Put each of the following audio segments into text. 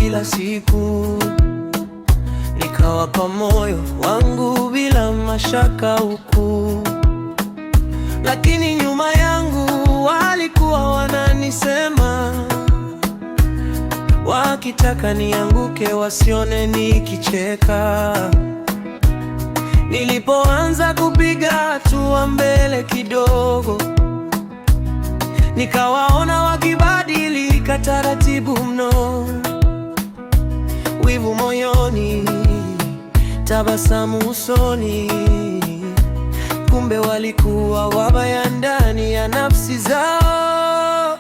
kila siku, nikawapa moyo wangu bila mashaka huku, lakini nyuma yangu walikuwa wananisema, wakitaka nianguke wasione nikicheka. Nilipoanza kupiga hatua mbele kidogo, nikawaona wakibadilika taratibu mno, wivu moyoni, tabasamu usoni, kumbe walikuwa wabaya ndani ya nafsi zao.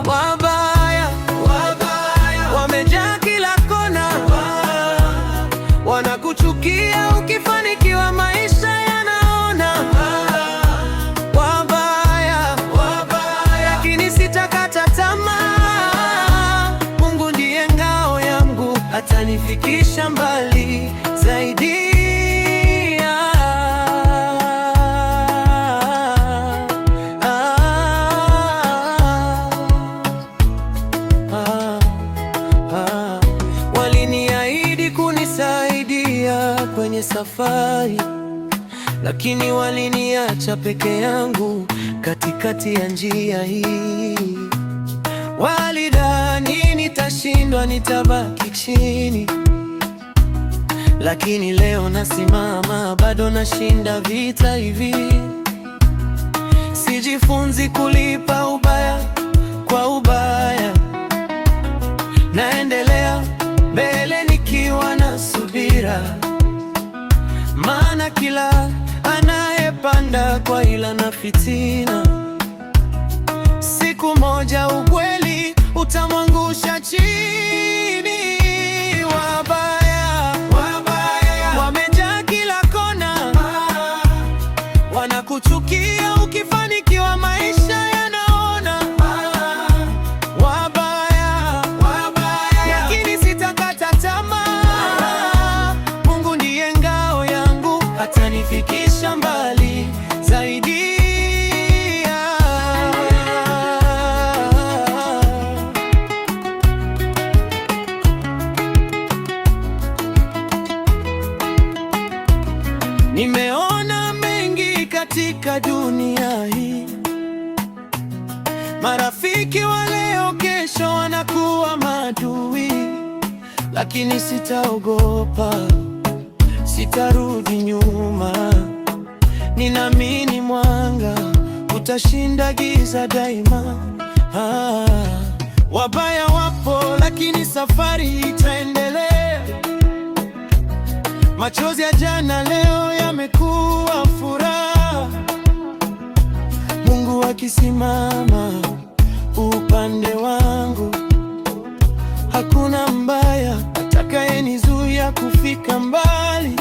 Wabaya, wabaya, wamejaa kila kona, wanakuchukia ukifanikiwa, maisha yanaona. Wabaya, wabaya, lakini sitakata tamaa. Mungu ndiye ngao yangu, atanifikisha mbali zaidi. Waliniahidi kunisaidia kwenye safari, lakini waliniacha peke yangu katikati ya njia hii. Walidhani nitashindwa, nitabaki chini, lakini leo nasimama, bado nashinda vita hivi. Sijifunzi kulipa ubaya kwa ubaya, naendelea mbele nikiwa na subira, maana kila anayepanda kwa ila na fitina, siku moja ukweli utamwangusha chini. Wabaya, wabaya, wamejaa kila kona, wanakuchukia ukifanikiwa, maisha yanaona. Wabaya, wabaya, lakini sitakata tamaa. Mungu ndiye ngao yangu, atanifikisha mbali zaidi. Nimeona mengi katika dunia hii, marafiki wa leo kesho wanakuwa maadui, lakini sitaogopa, sitarudi nyuma. Ninaamini mwanga utashinda giza daima. Wabaya wapo, lakini safari itaendelea. Machozi ya jana leo yamekuwa furaha. Mungu akisimama upande wangu, hakuna mbaya atakayenizuia kufika mbali.